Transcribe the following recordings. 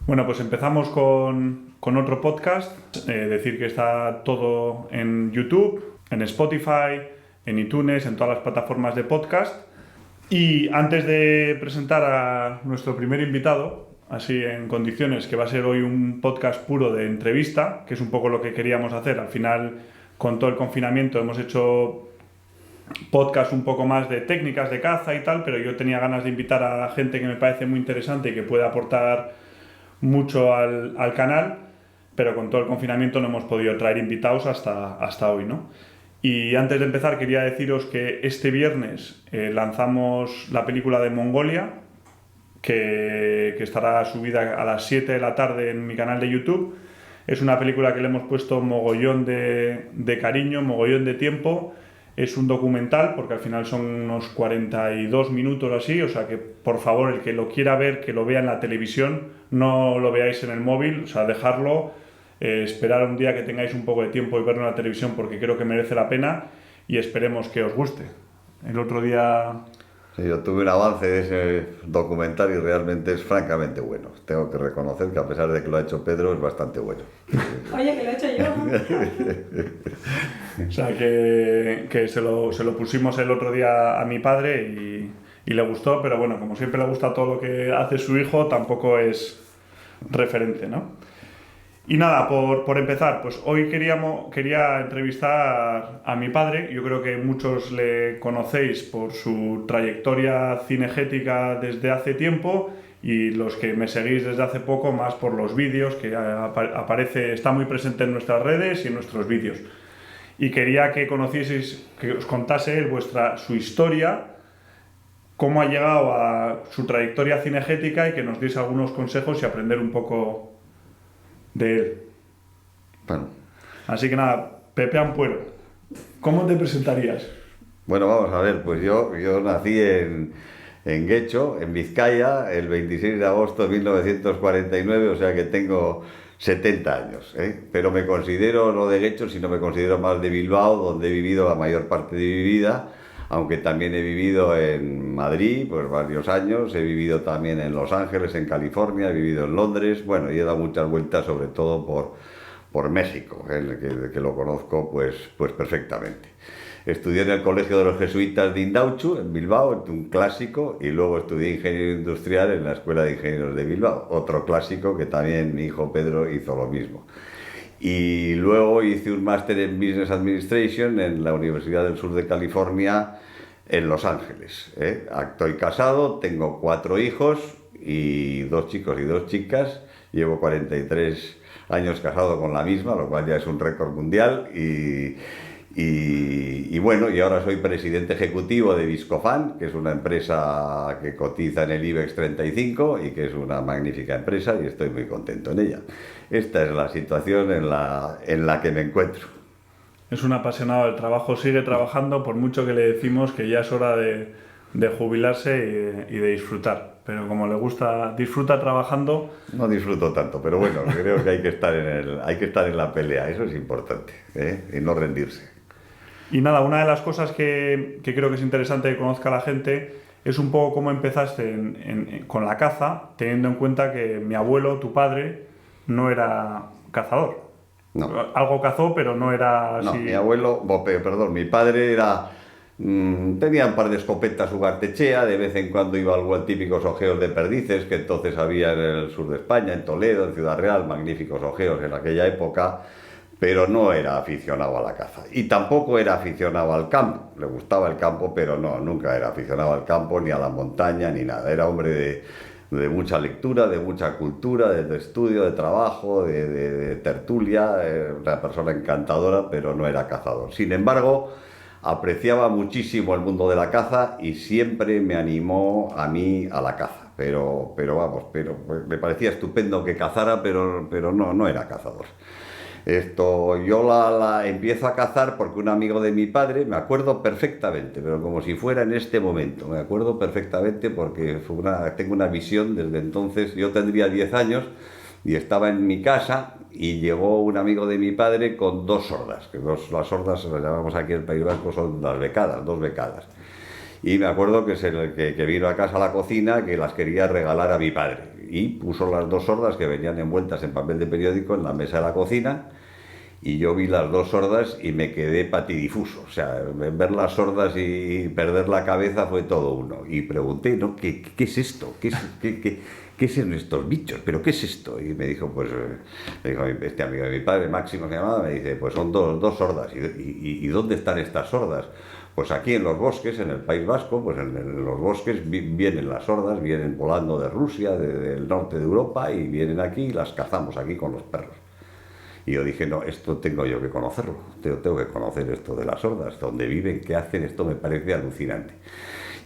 Bueno, pues empezamos con otro podcast. Decir que está todo en YouTube, en Spotify, en iTunes, en todas las plataformas de podcast. Y antes de presentar a nuestro primer invitado, así en condiciones, que va a ser hoy un podcast puro de entrevista, que es un poco lo que queríamos hacer. Al final, con todo el confinamiento, hemos hecho podcast un poco más de técnicas de caza y tal, pero yo tenía ganas de invitar a gente que me parece muy interesante y que puede aportar mucho al canal, pero con todo el confinamiento no hemos podido traer invitados hasta hoy, ¿no? Y antes de empezar quería deciros que este viernes lanzamos la película de Mongolia, que estará subida a las 7 de la tarde en mi canal de YouTube. Es una película que le hemos puesto mogollón de cariño, mogollón de tiempo. Es un documental, porque al final son unos 42 minutos así, o sea que por favor el que lo quiera ver, que lo vea en la televisión, no lo veáis en el móvil, o sea, dejarlo, esperar un día que tengáis un poco de tiempo y verlo en la televisión porque creo que merece la pena y esperemos que os guste. El otro día... Sí, yo tuve un avance de ese documental y realmente es francamente bueno. Tengo que reconocer que a pesar de que lo ha hecho Pedro, es bastante bueno. Oye, que lo he hecho yo. O sea, que se lo pusimos el otro día a mi padre y le gustó, pero bueno, como siempre le gusta todo lo que hace su hijo, tampoco es referente, ¿no? Y nada, por empezar, pues hoy quería entrevistar a mi padre. Yo creo que muchos le conocéis por su trayectoria cinegética desde hace tiempo y los que me seguís desde hace poco más por los vídeos que está muy presente en nuestras redes y en nuestros vídeos. Y quería que conocieseis, que os contase su historia, cómo ha llegado a su trayectoria cinegética y que nos diese algunos consejos y aprender un poco de él. Bueno, Así que nada, Pepe Ampuero, ¿cómo te presentarías? bueno, vamos a ver, pues yo nací en Guecho, en Vizcaya, el 26 de agosto de 1949, o sea que tengo 70 años, ¿eh? Pero me considero no de Guecho, sino me considero más de Bilbao, donde he vivido la mayor parte de mi vida, aunque también he vivido en Madrid, pues varios años, he vivido también en Los Ángeles, en California, he vivido en Londres, bueno, y he dado muchas vueltas, sobre todo por México, que lo conozco pues perfectamente. Estudié en el Colegio de los Jesuitas de Indauchu, en Bilbao, un clásico, y luego estudié Ingeniería Industrial en la Escuela de Ingenieros de Bilbao, otro clásico que también mi hijo Pedro hizo lo mismo. Y luego hice un máster en Business Administration en la Universidad del Sur de California, en Los Ángeles. Estoy casado, tengo 4 hijos, y 2 chicos y 2 chicas, llevo 43 años casado con la misma, lo cual ya es un récord mundial, y bueno, y ahora soy presidente ejecutivo de Viscofan, que es una empresa que cotiza en el IBEX 35 y que es una magnífica empresa y estoy muy contento en ella. Esta es la situación en la que me encuentro. Es un apasionado del trabajo, sigue trabajando por mucho que le decimos que ya es hora de jubilarse y de disfrutar. Pero como le gusta, disfruta trabajando. No disfruto tanto, pero bueno, creo que hay que estar en la pelea, eso es importante, y no rendirse. Y nada, una de las cosas que creo que es interesante que conozca la gente es un poco cómo empezaste con la caza, teniendo en cuenta que mi abuelo, tu padre, no era cazador. No. Algo cazó, pero no era así. No, mi abuelo, perdón, mi padre tenía un par de escopetas ugartechea, de vez en cuando iba al típicos ojeos de perdices, que entonces había en el sur de España, en Toledo, en Ciudad Real, magníficos ojeos en aquella época, pero no era aficionado a la caza. Y tampoco era aficionado al campo, le gustaba el campo, pero no, nunca era aficionado al campo, ni a la montaña, ni nada. Era hombre de mucha lectura, de mucha cultura, de estudio, de trabajo, de tertulia, una persona encantadora, pero no era cazador. Sin embargo, apreciaba muchísimo el mundo de la caza y siempre me animó a mí a la caza. Pero me parecía estupendo que cazara, pero no era cazador. Yo la empiezo a cazar porque un amigo de mi padre, me acuerdo perfectamente, pero como si fuera en este momento, me acuerdo perfectamente porque tengo una visión desde entonces. Yo tendría 10 años y estaba en mi casa y llegó un amigo de mi padre con 2 sordas, las sordas, las llamamos aquí en el País Vasco, son las becadas, 2 becadas. Y me acuerdo que vino a casa a la cocina que las quería regalar a mi padre. y puso las 2 sordas que venían envueltas en papel de periódico en la mesa de la cocina. Y yo vi las 2 sordas y me quedé patidifuso. O sea, ver las sordas y perder la cabeza fue todo uno. Y pregunté, ¿no? ¿Qué es esto? ¿Qué son estos bichos? ¿Pero qué es esto? Y me dijo, pues, este amigo de mi padre, Máximo se llamaba, me dice, pues son dos sordas. ¿Y dónde están estas sordas? Pues aquí en los bosques, en el País Vasco, pues en los bosques vienen las sordas, vienen volando de Rusia, del norte de Europa, y vienen aquí y las cazamos aquí con los perros. Y yo dije, no, esto tengo yo que conocerlo, tengo que conocer esto de las sordas, dónde viven, qué hacen, esto me parece alucinante.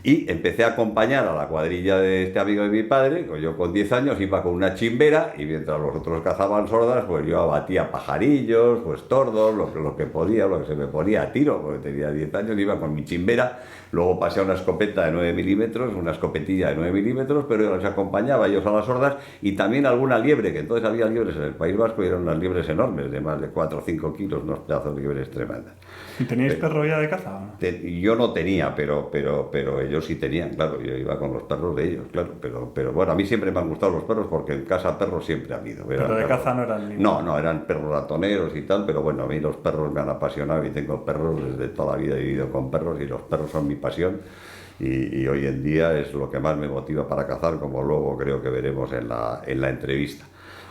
Y empecé a acompañar a la cuadrilla de este amigo de mi padre, yo con 10 años iba con una chimbera y mientras los otros cazaban sordas, pues yo abatía pajarillos, pues tordos, lo que podía, lo que se me ponía a tiro, porque tenía 10 años, iba con mi chimbera, luego pasé a una escopeta de 9 milímetros, una escopetilla de 9 milímetros, pero yo los acompañaba ellos a las sordas y también alguna liebre, que entonces había liebres en el País Vasco y eran unas liebres enormes, de más de 4 o 5 kilos, unos pedazos de liebres tremendas. ¿Y teníais perro ya de caza? Yo no tenía, pero ellos sí tenían, claro, yo iba con los perros de ellos, claro, pero bueno, a mí siempre me han gustado los perros porque en casa perros siempre ha habido. Pero de caza no eran niños. No, eran perros ratoneros y tal, pero bueno, a mí los perros me han apasionado y tengo perros desde toda la vida, he vivido con perros y los perros son mi pasión y hoy en día es lo que más me motiva para cazar, como luego creo que veremos en la entrevista.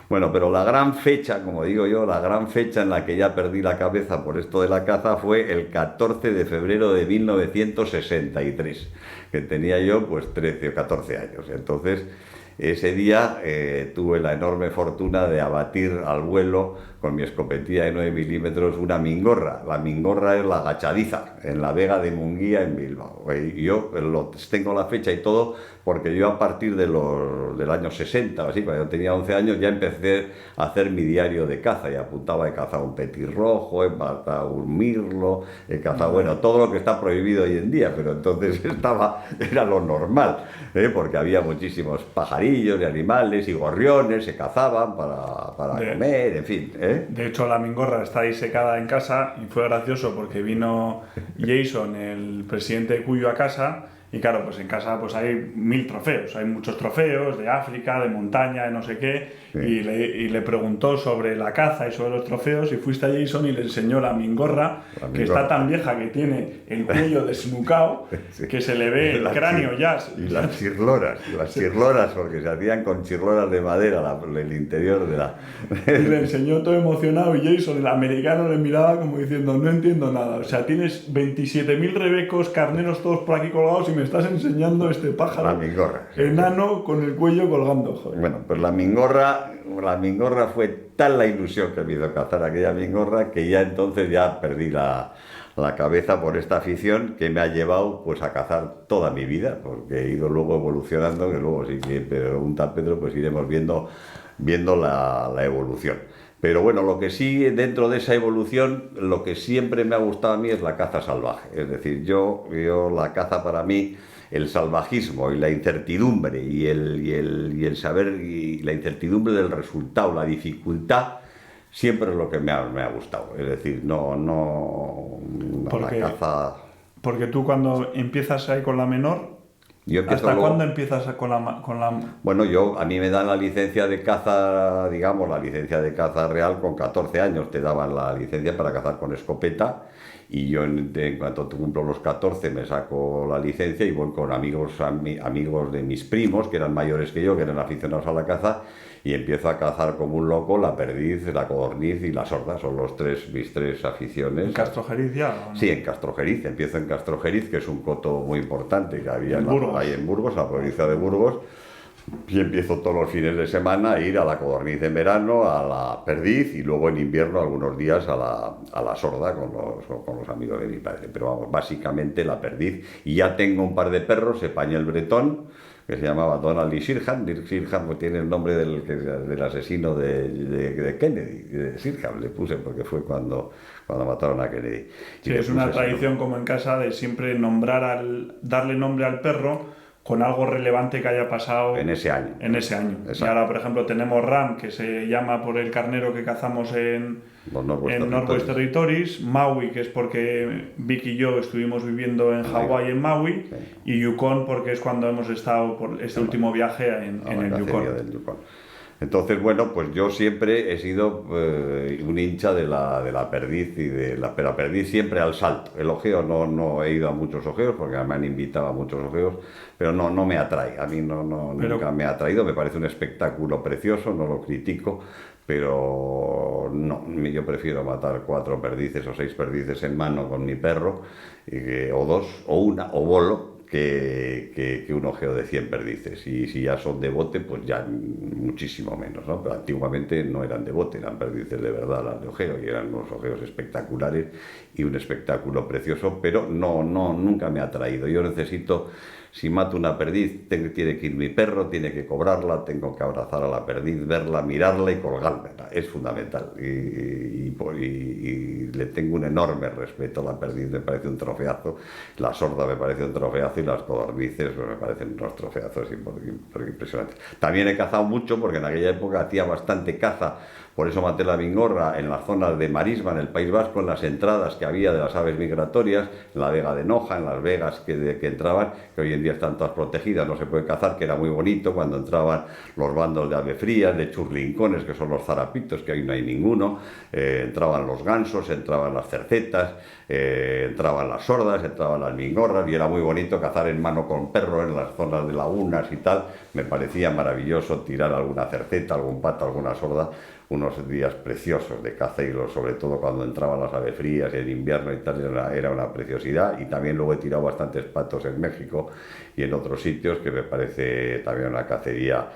Bueno, pero la gran fecha, como digo yo, la gran fecha en la que ya perdí la cabeza por esto de la caza fue el 14 de febrero de 1963, que tenía yo pues 13 o 14 años. Entonces, ese día tuve la enorme fortuna de abatir al vuelo con mi escopetilla de 9 milímetros una mingorra. La mingorra es la agachadiza, en la Vega de Munguía, en Bilbao. Y yo tengo la fecha y todo, porque yo a partir del año 60, así, cuando yo tenía 11 años, ya empecé a hacer mi diario de caza y apuntaba, he cazado un petirrojo, he matado un mirlo, he cazado, bueno, todo lo que está prohibido hoy en día, pero entonces era lo normal, porque había muchísimos pajarillos y animales y gorriones, se cazaban para comer, en fin. De hecho, la mingorra está disecada en casa y fue gracioso porque vino Jason, el presidente de Cuyo, a casa. Y claro, pues en casa pues hay 1000 trofeos, hay muchos trofeos de África, de montaña, de no sé qué, sí. y le preguntó sobre la caza y sobre los trofeos y fuiste a Jason y le enseñó la mingorra, que está tan vieja que tiene el cuello desnucado, sí. que se le ve el cráneo ya. Y las chirloras, porque se hacían con chirloras de madera el interior de la... Y le enseñó todo emocionado y Jason, el americano, le miraba como diciendo, no entiendo nada, o sea, tienes 27.000 rebecos, carneros todos por aquí colgados y me estás enseñando este pájaro la mingorra, sí. enano con el cuello colgando. Joder. Bueno, pues la mingorra fue tal la ilusión que me hizo cazar aquella mingorra que ya entonces ya perdí la cabeza por esta afición que me ha llevado pues a cazar toda mi vida, porque he ido luego evolucionando, que luego si me pregunta Pedro pues iremos viendo la evolución. Pero bueno, lo que sí, dentro de esa evolución, lo que siempre me ha gustado a mí es la caza salvaje. Es decir, yo la caza para mí, el salvajismo y la incertidumbre y el saber y la incertidumbre del resultado, la dificultad, siempre es lo que me ha gustado. Es decir, no la caza... Porque tú cuando empiezas ahí con la menor... ¿Hasta cuándo empiezas con la...? Bueno, a mí me dan la licencia de caza, digamos, la licencia de caza real con 14 años. Te daban la licencia para cazar con escopeta y yo en cuanto cumplo los 14 me saco la licencia y voy con amigos de mis primos, que eran mayores que yo, que eran aficionados a la caza, y empiezo a cazar como un loco la perdiz, la codorniz y la sorda. Son mis tres aficiones. ¿En Castrojeriz ya? ¿No? Sí, en Castrojeriz. Empiezo en Castrojeriz, que es un coto muy importante que había ahí en Burgos, la provincia de Burgos. Y empiezo todos los fines de semana a ir a la codorniz en verano, a la perdiz y luego en invierno algunos días a la sorda con los amigos de mi padre. Pero vamos, básicamente la perdiz. Y ya tengo un par de perros, Español Bretón, que se llamaba Donald y Sirhan. Dirk Sirhan pues, tiene el nombre del asesino de Kennedy, de Sirhan le puse porque fue cuando mataron a Kennedy. Sí, es una tradición como en casa de siempre darle nombre al perro, con algo relevante que haya pasado En ese año. en ese año. Exacto. Y ahora, por ejemplo, tenemos RAM, que se llama por el carnero que cazamos en Los Northwest Northwest Territories, Maui, que es porque Vic y yo estuvimos viviendo en Hawái, en Maui, y Yukon, porque es cuando hemos estado por este último viaje en la el cacería Yukon. del Yukon. Entonces, bueno, pues yo siempre he sido un hincha de la perdiz pero la perdiz siempre al salto. El ojeo no he ido a muchos ojeos porque me han invitado a muchos ojeos, pero no me atrae. A mí nunca me ha atraído. Me parece un espectáculo precioso, no lo critico, pero no, yo prefiero matar 4 perdices o 6 perdices en mano con mi perro, o 2, o una, o bolo, que un ojeo de 100 perdices. Y si ya son de bote, pues ya muchísimo menos, ¿no? Pero antiguamente no eran de bote, eran perdices de verdad las de ojeo, y eran unos ojeos espectaculares y un espectáculo precioso, pero nunca me ha atraído. Yo necesito, si mato una perdiz, tiene que ir mi perro, tiene que cobrarla, tengo que abrazar a la perdiz, verla, mirarla y colgármela. Es fundamental. Y le tengo un enorme respeto a la perdiz, me parece un trofeazo. La sorda me parece un trofeazo y las codornices pues, me parecen unos trofeazos impresionantes. También he cazado mucho porque en aquella época hacía bastante caza. Por eso maté la vingorra en las zonas de marisma, en el País Vasco, en las entradas que había de las aves migratorias, en la Vega de Noja, en las vegas que entraban, que hoy en día están todas protegidas, no se puede cazar, que era muy bonito cuando entraban los bandos de ave frías, de churlincones, que son los zarapitos, que hoy no hay ninguno, entraban los gansos, entraban las cercetas, entraban las sordas, entraban las vingorras, y era muy bonito cazar en mano con perro en las zonas de lagunas y tal. Me parecía maravilloso tirar alguna cerceta, algún pato, alguna sorda. Unos días preciosos de caza, y sobre todo cuando entraban las aves frías en invierno y tal, era una preciosidad. Y también luego he tirado bastantes patos en México y en otros sitios, que me parece también una cacería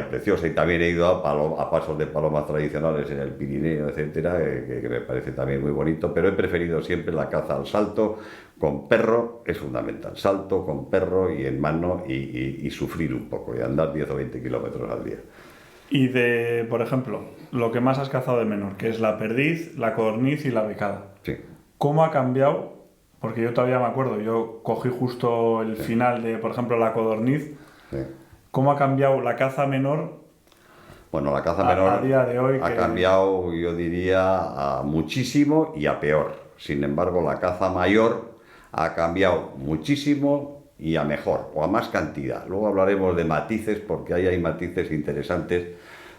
preciosa. Y también he ido a pasos de palomas tradicionales en el Pirineo, etcétera, que me parece también muy bonito, pero he preferido siempre la caza al salto. Con perro es fundamental, salto con perro y en mano, y sufrir un poco y andar 10 o 20 kilómetros al día. Y de, por ejemplo, lo que más has cazado de menor, que es la perdiz, la codorniz y la becada. Sí. ¿Cómo ha cambiado? Porque yo todavía me acuerdo, yo cogí justo el final de, por ejemplo, la codorniz. Sí. ¿Cómo ha cambiado la caza menor? Bueno, la caza menor a día de hoy ha cambiado, yo diría, a muchísimo y a peor. Sin embargo, la caza mayor ha cambiado muchísimo y a mejor, o a más cantidad. Luego hablaremos de matices, porque ahí hay matices interesantes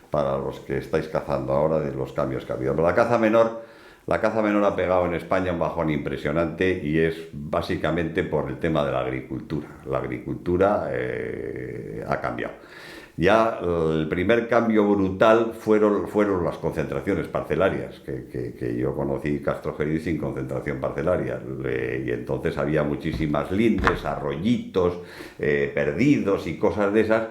para los que estáis cazando ahora, de los cambios que ha habido. Pero la caza menor ha pegado en España un bajón impresionante, y es básicamente por el tema de la agricultura. La agricultura ha cambiado. Ya el primer cambio brutal fueron las concentraciones parcelarias, que yo conocí Castrojeriz sin concentración parcelaria, y entonces había muchísimas lindes, arroyitos, perdidos y cosas de esas,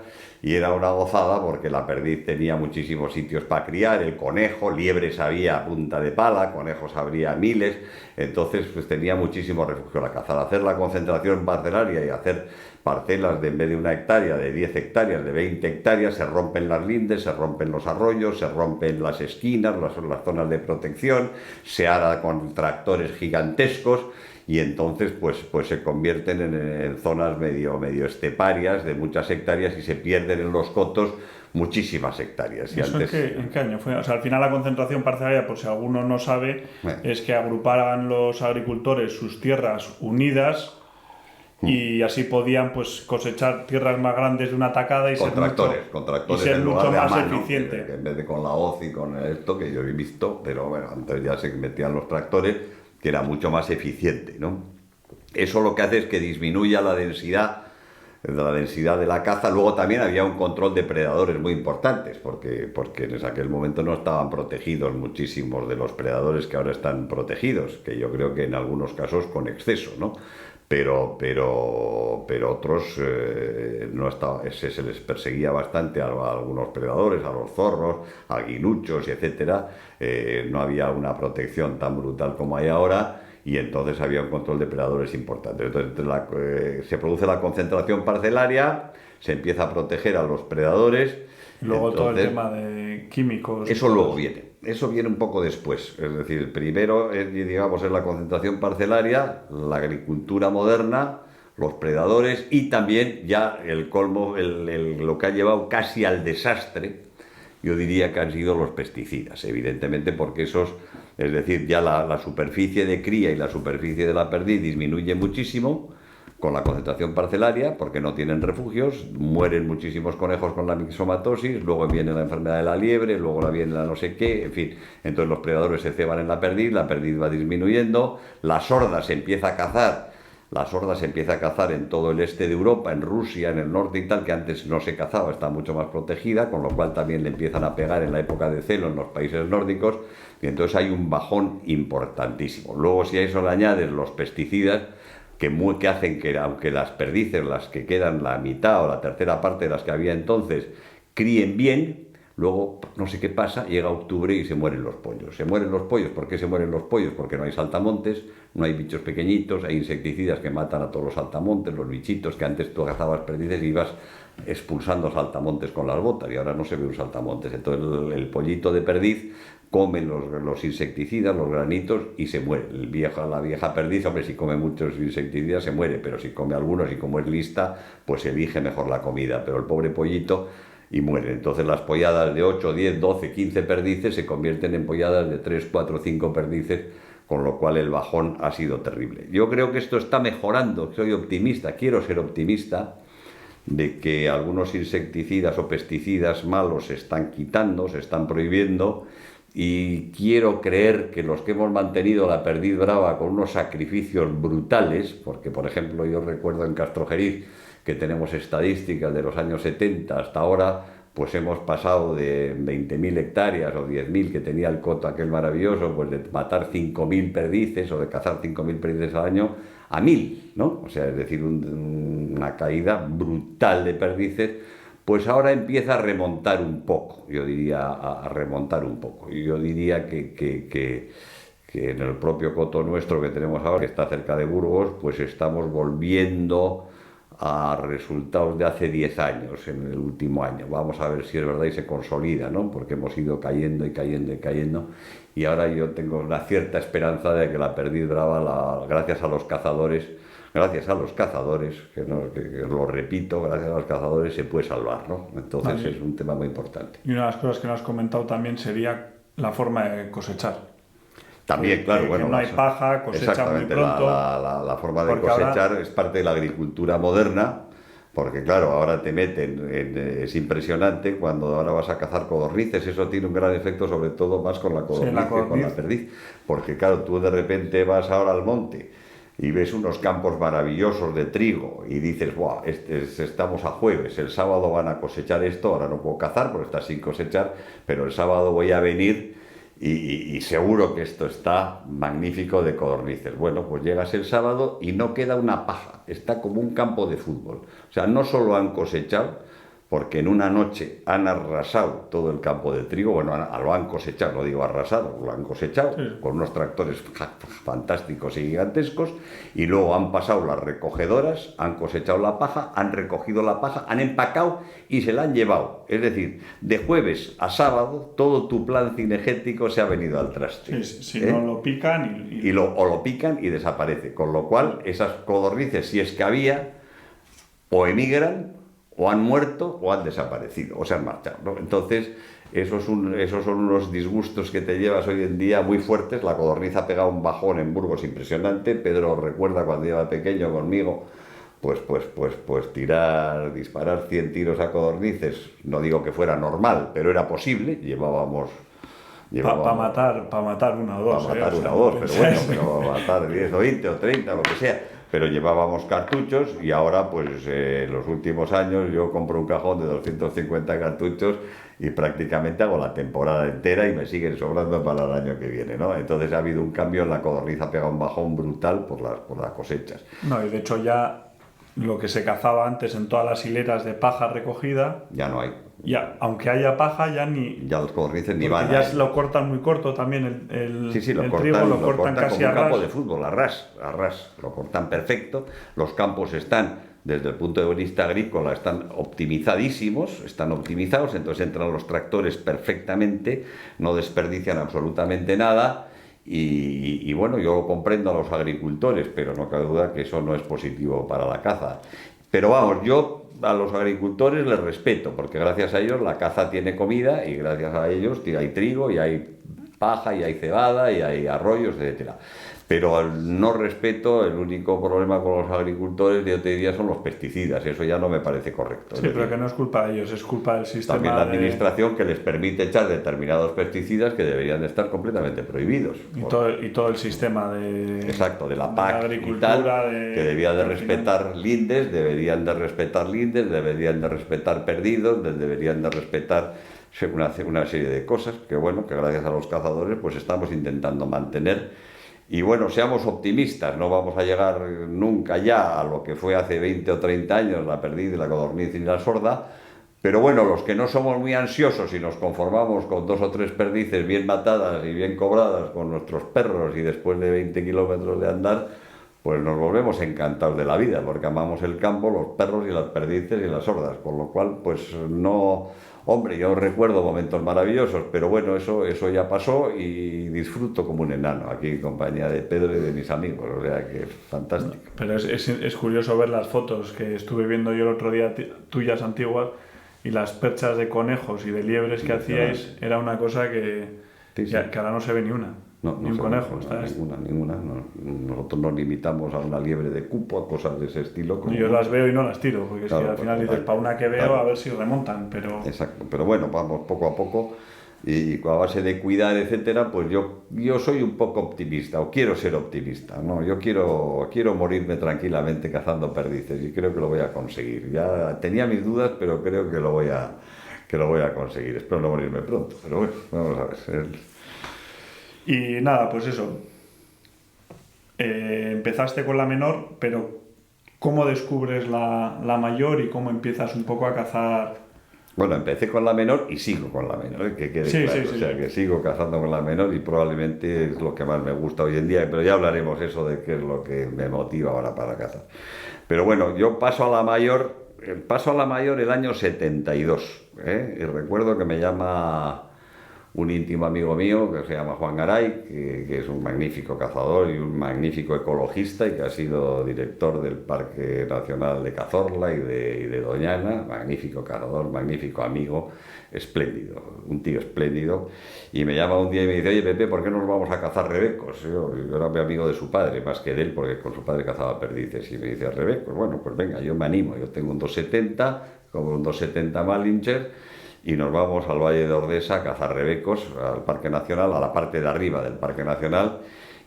y era una gozada porque la perdiz tenía muchísimos sitios para criar, el conejo, liebres había a punta de pala, conejos habría miles, entonces pues tenía muchísimo refugio la caza. Al hacer la concentración parcelaria y hacer parcelas en vez de 1 hectárea, de 10 hectáreas, de 20 hectáreas, se rompen las lindes, se rompen los arroyos, se rompen las esquinas, las zonas de protección, se ara con tractores gigantescos, y entonces pues se convierten en zonas medio esteparias de muchas hectáreas, y se pierden en los cotos muchísimas hectáreas. Y ¿Eso antes... en qué año fue? O sea, al final la concentración parcelaria, por si alguno no sabe, es que agrupaban los agricultores sus tierras unidas, y así podían pues cosechar tierras más grandes de una tacada y con tractores ser en mucho lugar de más a mano, eficiente. que en vez de con la hoz y con esto, que yo he visto, pero bueno, antes ya se metían los tractores, que era mucho más eficiente, ¿no? Eso lo que hace es que disminuya la densidad de la caza. Luego también había un control de predadores muy importantes, porque en aquel momento no estaban protegidos muchísimos de los predadores que ahora están protegidos, que yo creo que en algunos casos con exceso, ¿no? Pero otros no estaba, se les perseguía bastante a algunos predadores, a los zorros, a aguiluchos, etcétera. No había una protección tan brutal como hay ahora, y entonces había un control de predadores importante. Entonces se produce la concentración parcelaria, se empieza a proteger a los predadores. Luego entonces, todo el tema de químicos. Eso luego viene. Eso viene un poco después. Es decir, primero, digamos, es la concentración parcelaria, la agricultura moderna, los predadores, y también ya el colmo, lo que ha llevado casi al desastre, yo diría que han sido los pesticidas, evidentemente, porque esos, es decir, ya la superficie de cría y la superficie de la perdiz disminuye muchísimo con la concentración parcelaria, porque no tienen refugios, mueren muchísimos conejos con la mixomatosis, luego viene la enfermedad de la liebre, luego viene la no sé qué, en fin, entonces los predadores se ceban en la perdiz va disminuyendo, la sorda se empieza a cazar. La sorda se empieza a cazar en todo el este de Europa, en Rusia, en el norte y tal, que antes no se cazaba, está mucho más protegida, con lo cual también le empiezan a pegar en la época de celo en los países nórdicos, y entonces hay un bajón importantísimo. Luego, si a eso le añades los pesticidas, que hacen que, aunque las perdices, las que quedan la mitad o la tercera parte de las que había entonces, críen bien, luego no sé qué pasa, llega octubre y se mueren los pollos. Se mueren los pollos. ¿Por qué se mueren los pollos? Porque no hay saltamontes, no hay bichos pequeñitos, hay insecticidas que matan a todos los saltamontes, los bichitos que antes tú cazabas perdices y ibas expulsando saltamontes con las botas, y ahora no se ve un saltamontes. Entonces el pollito de perdiz come los insecticidas, los granitos, y se muere. La vieja perdiz, hombre, si come muchos insecticidas se muere, pero si come algunos y como es lista, pues elige mejor la comida. Pero el pobre pollito y muere. Entonces las polladas de 8, 10, 12, 15 perdices se convierten en polladas de 3, 4, 5 perdices, con lo cual el bajón ha sido terrible. Yo creo que esto está mejorando, soy optimista, quiero ser optimista, de que algunos insecticidas o pesticidas malos se están quitando, se están prohibiendo, y quiero creer que los que hemos mantenido la perdiz brava con unos sacrificios brutales, porque por ejemplo yo recuerdo en Castrojeriz que tenemos estadísticas de los años 70 hasta ahora, pues hemos pasado de 20.000 hectáreas o 10.000 que tenía el coto aquel maravilloso, pues de matar 5.000 perdices o de cazar 5.000 perdices al año a 1.000, ¿no? O sea, es decir, una caída brutal de perdices. Pues ahora empieza a remontar un poco, yo diría, a remontar un poco. Y yo diría que en el propio coto nuestro que tenemos ahora, que está cerca de Burgos, pues estamos volviendo a resultados de hace 10 años, en el último año. Vamos a ver si es verdad y se consolida, ¿no? Porque hemos ido cayendo y cayendo y cayendo, y ahora yo tengo una cierta esperanza de que la perdiz brava, gracias a los cazadores, que lo repito, gracias a los cazadores se puede salvar, ¿no? Entonces vale. Es un tema muy importante. Y una de las cosas que no has comentado también sería la forma de cosechar. También, claro, que bueno. No hay paja, cosecha muy pronto. La forma de cosechar ahora es parte de la agricultura moderna, porque claro, ahora te meten, es impresionante cuando ahora vas a cazar codornices, eso tiene un gran efecto, sobre todo más con la codorniz que con la perdiz, porque claro, tú de repente vas ahora al monte y ves unos campos maravillosos de trigo y dices, ¡buah! Estamos a jueves, el sábado van a cosechar esto, ahora no puedo cazar porque está sin cosechar, pero el sábado voy a venir y seguro que esto está magnífico de codornices. Bueno, pues llegas el sábado y no queda una paja, está como un campo de fútbol. O sea, no solo han cosechado, porque en una noche han arrasado todo el campo de trigo, bueno, lo han cosechado, no digo arrasado, lo han cosechado, sí, con unos tractores fantásticos y gigantescos, y luego han pasado las recogedoras, han cosechado la paja, han recogido la paja, han empacado y se la han llevado. Es decir, de jueves a sábado, todo tu plan cinegético se ha venido al traste. Si no lo pican o lo pican y desaparece, con lo cual esas codornices, si es que había, o emigran, o han muerto o han desaparecido, o se han marchado, ¿no? Entonces, esos son unos disgustos que te llevas hoy en día muy fuertes. La codorniz ha pegado un bajón en Burgos impresionante. Pedro recuerda cuando iba pequeño conmigo, pues disparar 100 tiros a codornices, no digo que fuera normal, pero era posible, llevábamos para matar una o dos. Para matar una o dos, pero bueno, pero para matar 10 o 20 o 30, lo que sea. Pero llevábamos cartuchos y ahora, pues en los últimos años, yo compro un cajón de 250 cartuchos y prácticamente hago la temporada entera y me siguen sobrando para el año que viene, ¿no? Entonces ha habido un cambio en la codorniz, ha pegado un bajón brutal por las cosechas. No, y de hecho ya lo que se cazaba antes en todas las hileras de paja recogida... Ya no hay. Ya, aunque haya paja, ya los codornices ni van. Ya lo cortan muy corto también el trigo, lo cortan casi como a un ras. campo de fútbol, a ras, lo cortan perfecto. Los campos están, desde el punto de vista agrícola, están optimizadísimos, están optimizados, entonces entran los tractores perfectamente, no desperdician absolutamente nada. y bueno, yo comprendo a los agricultores, pero no cabe duda que eso no es positivo para la caza. Pero vamos, yo a los agricultores les respeto, porque gracias a ellos la caza tiene comida y gracias a ellos hay trigo y hay paja y hay cebada y hay arroyos, etcétera. Pero al no respeto, el único problema con los agricultores, yo te diría, son los pesticidas. Eso ya no me parece correcto. Sí, pero que no es culpa de ellos, es culpa del sistema. También la administración que les permite echar determinados pesticidas que deberían de estar completamente prohibidos. Y todo el sistema de... Exacto, de la PAC y tal, que debía de respetar lindes, deberían de respetar perdidos, deberían de respetar una serie de cosas que, bueno, que gracias a los cazadores pues estamos intentando mantener. Y bueno, seamos optimistas, no vamos a llegar nunca ya a lo que fue hace 20 o 30 años la perdiz, la codorniz y la sorda, pero bueno, los que no somos muy ansiosos y nos conformamos con 2 o 3 perdices bien matadas y bien cobradas con nuestros perros y después de 20 kilómetros de andar, pues nos volvemos encantados de la vida, porque amamos el campo, los perros y las perdices y las sordas, con lo cual pues no... Hombre, yo recuerdo momentos maravillosos, pero bueno, eso ya pasó y disfruto como un enano aquí en compañía de Pedro y de mis amigos, o sea que es fantástico. Pero es curioso ver las fotos que estuve viendo yo el otro día tuyas antiguas y las perchas de conejos y de liebres que hacíais, era una cosa que ahora no se ve ni una. Ni un conejo. Ninguna. Nosotros nos limitamos a una liebre de cupo, a cosas de ese estilo. Como... Yo las veo y no las tiro, porque es que al final dices, para una que veo, a ver si remontan, pero... Exacto, pero bueno, vamos poco a poco y a base de cuidar, etcétera, pues yo soy un poco optimista, o quiero ser optimista, ¿no? Yo quiero morirme tranquilamente cazando perdices y creo que lo voy a conseguir. Ya tenía mis dudas, pero creo que lo voy a conseguir. Espero no morirme pronto, pero bueno, vamos a ver. Y nada, pues eso. Empezaste con la menor, pero ¿cómo descubres la mayor y cómo empiezas un poco a cazar? Bueno, empecé con la menor y sigo con la menor, que quede claro. O sea, que sigo cazando con la menor y probablemente es lo que más me gusta hoy en día, pero ya hablaremos eso de qué es lo que me motiva ahora para cazar. Pero bueno, yo paso a la mayor el año 72, y recuerdo que me llama un íntimo amigo mío que se llama Juan Garay, que es un magnífico cazador y un magnífico ecologista y que ha sido director del Parque Nacional de Cazorla y de Doñana, magnífico cazador, magnífico amigo, espléndido, un tío espléndido, y me llama un día y me dice, oye Pepe, ¿por qué no nos vamos a cazar rebecos? Yo era mi amigo de su padre, más que de él, porque con su padre cazaba perdices, y me dice, rebecos, bueno, pues venga, yo me animo, yo tengo un 270, como un 270 Malinger, y nos vamos al Valle de Ordesa a cazar rebecos, al Parque Nacional, a la parte de arriba del Parque Nacional,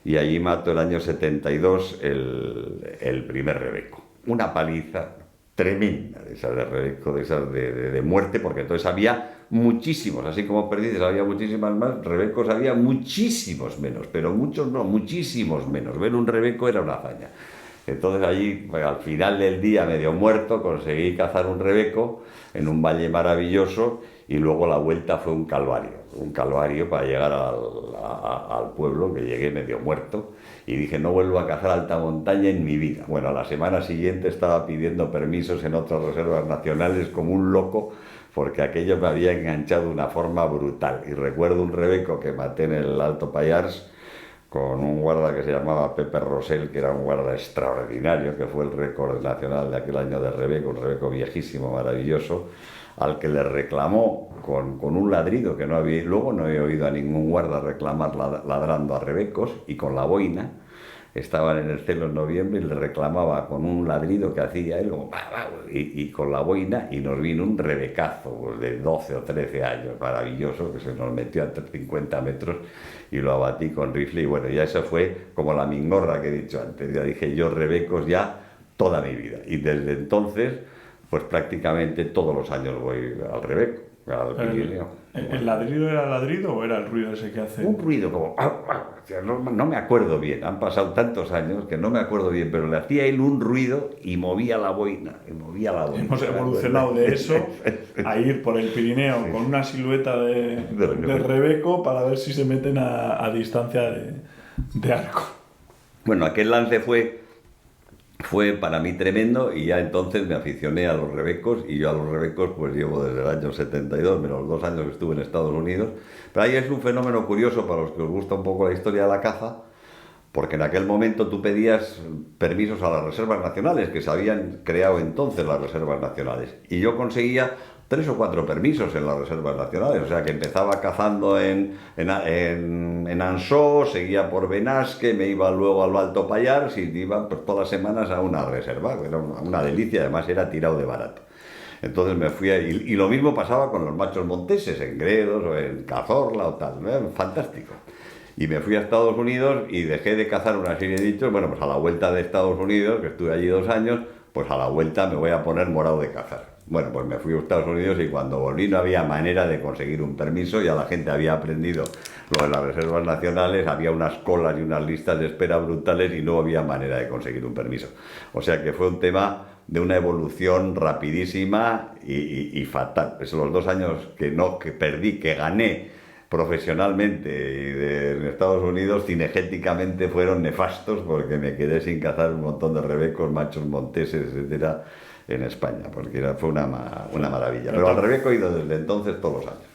y allí mato el año 72 el primer rebeco. Una paliza tremenda de esas de rebeco, de esas de muerte, porque entonces había muchísimos, así como perdices había muchísimas más, rebecos había muchísimos menos, pero muchos no, muchísimos menos. Ver un rebeco era una hazaña. Entonces allí, pues, al final del día, medio muerto, conseguí cazar un rebeco en un valle maravilloso y luego la vuelta fue un calvario para llegar al pueblo, que llegué medio muerto y dije, no vuelvo a cazar alta montaña en mi vida. Bueno, a la semana siguiente estaba pidiendo permisos en otras reservas nacionales como un loco, porque aquello me había enganchado de una forma brutal. Y recuerdo un rebeco que maté en el Alto Pallars con un guarda que se llamaba Pepe Rosell, que era un guarda extraordinario, que fue el récord nacional de aquel año de rebeco, un rebeco viejísimo, maravilloso, al que le reclamó con un ladrido que no había, luego no he oído a ningún guarda reclamar ladrando a rebecos, y con la boina. Estaban en el celo en noviembre y le reclamaba con un ladrido que hacía él, y con la boina, y nos vino un rebecazo pues, de 12 o 13 años, maravilloso, que se nos metió a 50 metros y lo abatí con rifle. Y bueno, ya eso fue como la mingorra que he dicho antes. Ya dije yo rebecos ya toda mi vida. Y desde entonces, pues prácticamente todos los años voy al rebeco, al Pirineo. ¿El ladrido era ladrido o era el ruido ese que hace? Un ruido como... No me acuerdo bien, han pasado tantos años que no me acuerdo bien, pero le hacía él un ruido y movía la boina. Hemos evolucionado de eso a ir por el Pirineo con una silueta de rebeco para ver si se meten a distancia de arco. Bueno, aquel lance fue fue para mí tremendo y ya entonces me aficioné a los rebecos y yo a los rebecos pues llevo desde el año 72, menos 2 años que estuve en Estados Unidos. Pero ahí es un fenómeno curioso para los que os gusta un poco la historia de la caza, porque en aquel momento tú pedías permisos a las reservas nacionales, que se habían creado entonces las reservas nacionales, y yo conseguía 3 o 4 permisos en las reservas nacionales, o sea que empezaba cazando en Ansó, seguía por Benasque, me iba luego al Alto Pallars y iba pues, todas las semanas a una reserva, era una delicia, además era tirado de barato. Entonces me fui y lo mismo pasaba con los machos monteses, en Gredos o en Cazorla o tal, fantástico. Y me fui a Estados Unidos y dejé de cazar una serie de dichos. Bueno, pues a la vuelta de Estados Unidos, que estuve allí 2 años, pues a la vuelta me voy a poner morado de cazar. Bueno, pues me fui a Estados Unidos y cuando volví no había manera de conseguir un permiso, ya la gente había aprendido lo de las reservas nacionales, había unas colas y unas listas de espera brutales y no había manera de conseguir un permiso. O sea que fue un tema de una evolución rapidísima y fatal. Esos los 2 años que perdí, que gané profesionalmente y en Estados Unidos cinegéticamente fueron nefastos porque me quedé sin cazar un montón de rebecos, machos monteses, etcétera, en España, porque fue una maravilla. Pero al rebeco he ido desde entonces todos los años.